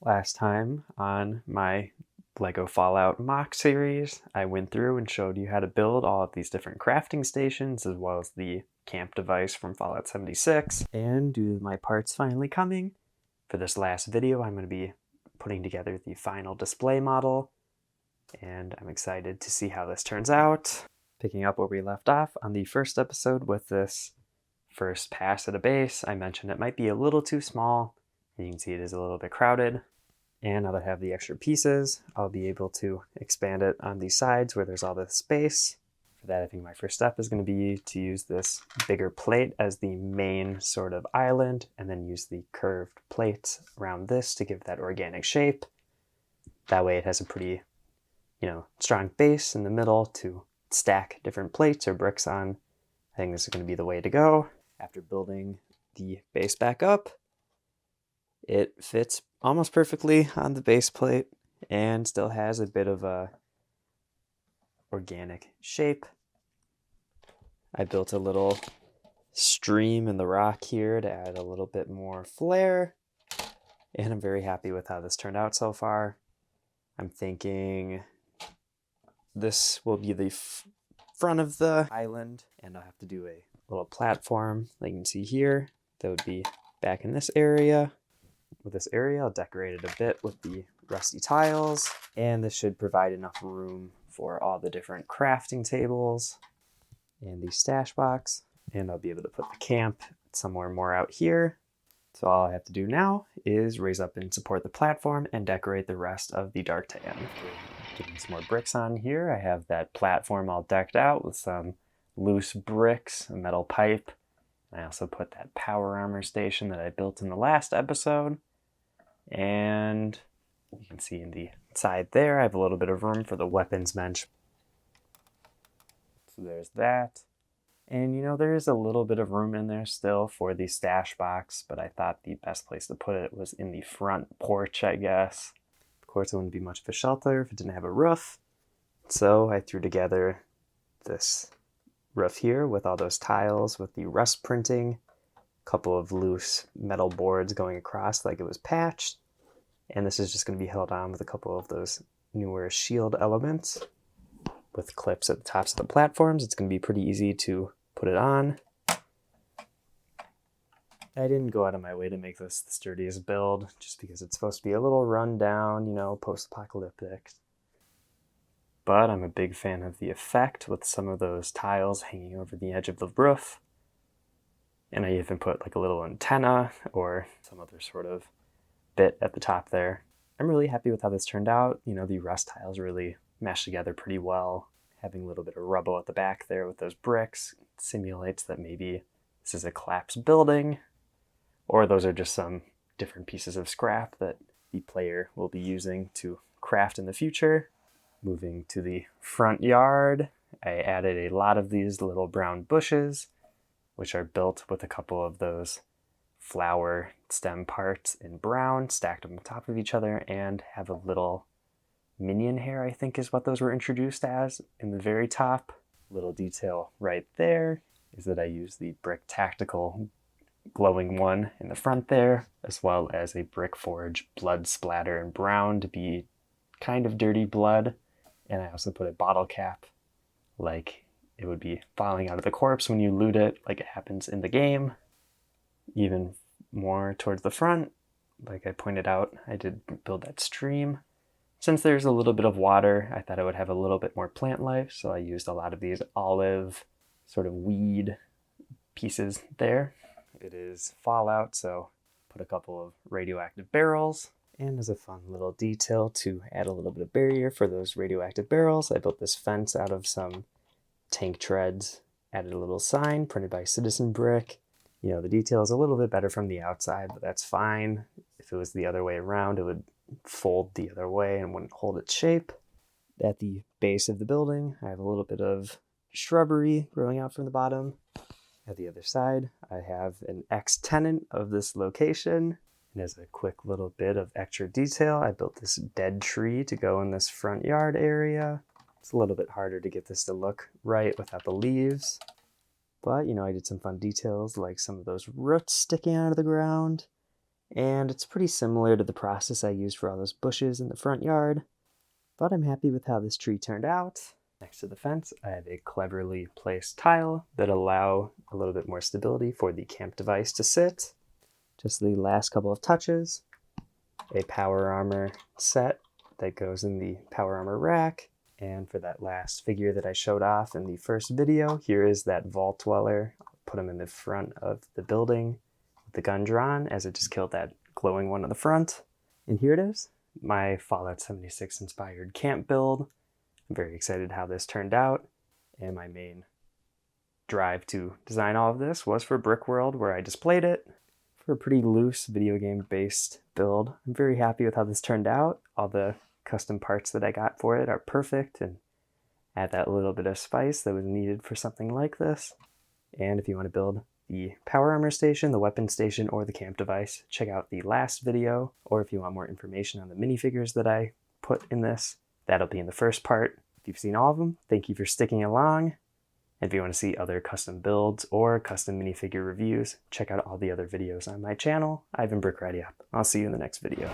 Last time on my Lego Fallout MOC series, I went through and showed you how to build all of these different crafting stations as well as the camp device from Fallout 76. And due to my parts finally coming, for this last video I'm going to be putting together the final display model, and I'm excited to see how this turns out. Picking up where we left off on the first episode with this first pass at a base, I mentioned it might be a little too small, and you can see it is a little bit crowded. And now that I have the extra pieces, I'll be able to expand it on these sides where there's all this space. For that, I think my first step is going to be to use this bigger plate as the main sort of island, and then use the curved plates around this to give that organic shape. That way it has a pretty, strong base in the middle to stack different plates or bricks on. I think this is going to be the way to go. After building the base back up, it fits almost perfectly on the base plate and still has a bit of a organic shape. I built a little stream in the rock here to add a little bit more flair, and I'm very happy with how this turned out so far. I'm thinking this will be the front of the island, and I'll have to do a little platform like you can see here that would be back in this area. With this area, I'll decorate it a bit with the rusty tiles, and this should provide enough room for all the different crafting tables and the stash box, and I'll be able to put the camp somewhere more out here. So all I have to do now is raise up and support the platform and decorate the rest of the dark tan. Getting some more bricks on here. I have that platform all decked out with some loose bricks, a metal pipe. I also put that power armor station that I built in the last episode. And you can see in the side there, I have a little bit of room for the weapons bench. So there's that. And there is a little bit of room in there still for the stash box, but I thought the best place to put it was in the front porch, I guess. Of course, it wouldn't be much of a shelter if it didn't have a roof. So I threw together this roof here with all those tiles with the rust printing, a couple of loose metal boards going across like it was patched, and this is just going to be held on with a couple of those newer shield elements with clips at the tops of the platforms. It's going to be pretty easy to put it on. I didn't go out of my way to make this the sturdiest build just because it's supposed to be a little run down, post-apocalyptic. But I'm a big fan of the effect with some of those tiles hanging over the edge of the roof. And I even put like a little antenna or some other sort of bit at the top there. I'm really happy with how this turned out. The rust tiles really mesh together pretty well. Having a little bit of rubble at the back there with those bricks simulates that maybe this is a collapsed building, or those are just some different pieces of scrap that the player will be using to craft in the future. Moving to the front yard, I added a lot of these little brown bushes, which are built with a couple of those flower stem parts in brown, stacked on top of each other, and have a little minion hair, I think is what those were introduced as, in the very top. Little detail right there is that I use the brick tactical glowing one in the front there, as well as a brick forge blood splatter in brown to be kind of dirty blood. And I also put a bottle cap like it would be falling out of the corpse when you loot it, like it happens in the game. Even more towards the front, like I pointed out, I did build that stream. Since there's a little bit of water, I thought it would have a little bit more plant life, so I used a lot of these olive sort of weed pieces there. It is Fallout, so put a couple of radioactive barrels. And as a fun little detail to add a little bit of barrier for those radioactive barrels, I built this fence out of some tank treads, added a little sign printed by Citizen Brick. The detail is a little bit better from the outside, but that's fine. If it was the other way around, it would fold the other way and wouldn't hold its shape. At the base of the building, I have a little bit of shrubbery growing out from the bottom. At the other side, I have an ex-tenant of this location. And as a quick little bit of extra detail, I built this dead tree to go in this front yard area. It's a little bit harder to get this to look right without the leaves. But, I did some fun details like some of those roots sticking out of the ground And it's pretty similar to the process I used for all those bushes in the front yard. But I'm happy with how this tree turned out. Next to the fence, I have a cleverly placed tile that allow a little bit more stability for the camp device to sit. Just the last couple of touches. A power armor set that goes in the power armor rack. And for that last figure that I showed off in the first video, here is that vault dweller. I'll put him in the front of the building with the gun drawn, as it just killed that glowing one at the front. And here it is, my Fallout 76 inspired camp build. I'm very excited how this turned out. And my main drive to design all of this was for Brickworld, where I displayed it. For a pretty loose video game based build, I'm very happy with how this turned out. All the custom parts that I got for it are perfect and add that little bit of spice that was needed for something like this. And if you want to build the power armor station, the weapon station, or the camp device, check out the last video. Or if you want more information on the minifigures that I put in this, that'll be in the first part. If you've seen all of them, thank you for sticking along. And if you want to see other custom builds or custom minifigure reviews, check out all the other videos on my channel, Ivan Brick Ready Up. I'll see you in the next video.